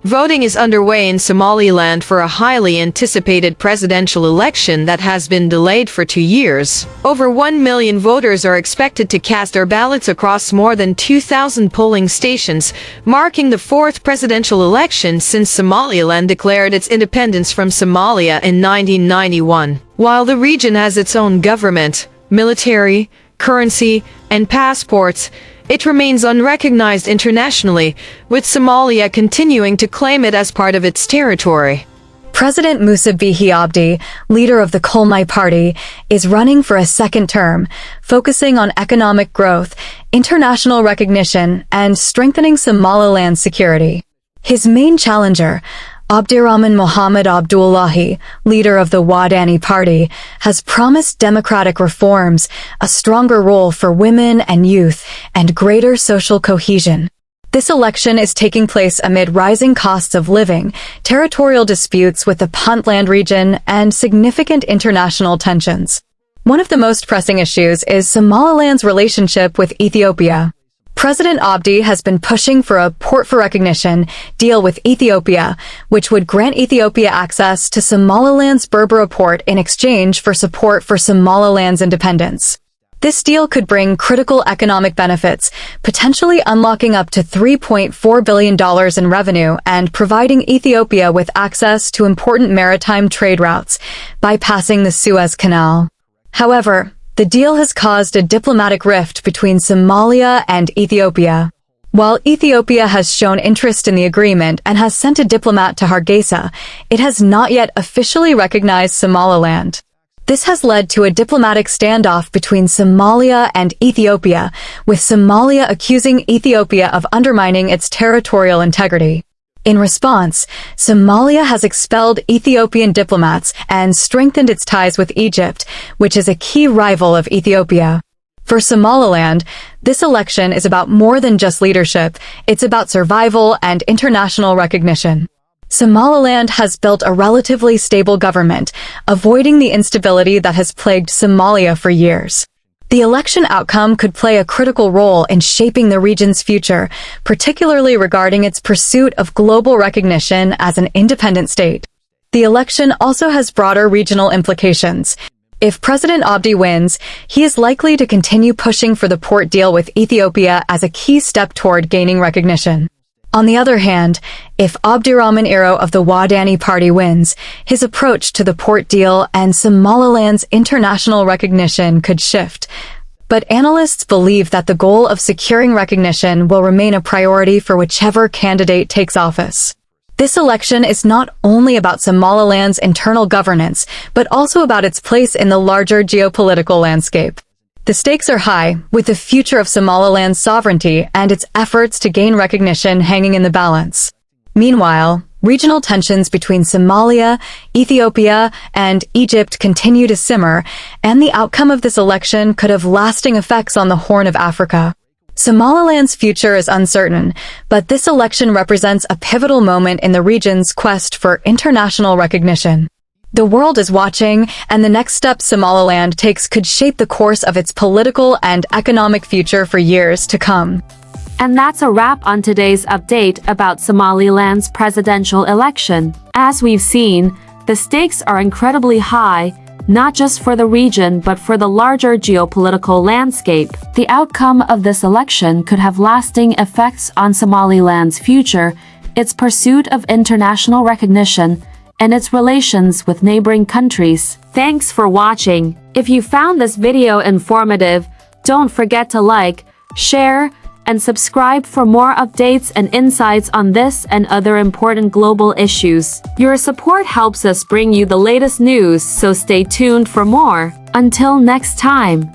Voting is underway in Somaliland for a highly anticipated presidential election that has been delayed for 2 years. Over 1 million voters are expected to cast their ballots across more than 2,000 polling stations, marking the fourth presidential election since Somaliland declared its independence from Somalia in 1991. While the region has its own government, military, currency, and passports, it remains unrecognized internationally, with Somalia continuing to claim it as part of its territory. President Muse Bihi Abdi, leader of the Kulmiye Party, is running for a second term, focusing on economic growth, international recognition, and strengthening Somaliland's security. His main challenger, Abdirahman Mohamed Abdullahi, leader of the Waddani Party, has promised democratic reforms, a stronger role for women and youth, and greater social cohesion. This election is taking place amid rising costs of living, territorial disputes with the Puntland region, and significant international tensions. One of the most pressing issues is Somaliland's relationship with Ethiopia. President Abdi has been pushing for a port for recognition deal with Ethiopia, which would grant Ethiopia access to Somaliland's Berbera port in exchange for support for Somaliland's independence. This deal could bring critical economic benefits, potentially unlocking up to $3.4 billion in revenue and providing Ethiopia with access to important maritime trade routes, bypassing the Suez Canal. However, the deal has caused a diplomatic rift between Somalia and Ethiopia. While Ethiopia has shown interest in the agreement and has sent a diplomat to Hargeisa, it has not yet officially recognized Somaliland. This has led to a diplomatic standoff between Somalia and Ethiopia, with Somalia accusing Ethiopia of undermining its territorial integrity. In response, Somalia has expelled Ethiopian diplomats and strengthened its ties with Egypt, which is a key rival of Ethiopia. For Somaliland, this election is about more than just leadership, it's about survival and international recognition. Somaliland has built a relatively stable government, avoiding the instability that has plagued Somalia for years. The election outcome could play a critical role in shaping the region's future, particularly regarding its pursuit of global recognition as an independent state. The election also has broader regional implications. If President Abdi wins, he is likely to continue pushing for the port deal with Ethiopia as a key step toward gaining recognition. On the other hand, if Abdirahman of the Waddani Party wins, his approach to the port deal and Somaliland's international recognition could shift. But analysts believe that the goal of securing recognition will remain a priority for whichever candidate takes office. This election is not only about Somaliland's internal governance, but also about its place in the larger geopolitical landscape. The stakes are high, with the future of Somaliland's sovereignty and its efforts to gain recognition hanging in the balance. Meanwhile, regional tensions between Somalia, Ethiopia, and Egypt continue to simmer, and the outcome of this election could have lasting effects on the Horn of Africa. Somaliland's future is uncertain, but this election represents a pivotal moment in the region's quest for international recognition. The world is watching, and the next step Somaliland takes could shape the course of its political and economic future for years to come. And that's a wrap on today's update about Somaliland's presidential election. As we've seen, the stakes are incredibly high, not just for the region but for the larger geopolitical landscape. The outcome of this election could have lasting effects on Somaliland's future, its pursuit of international recognition, and its relations with neighboring countries. Thanks for watching. If you found this video informative, don't forget to like, share, and subscribe for more updates and insights on this and other important global issues. Your support helps us bring you the latest news, so stay tuned for more. Until next time.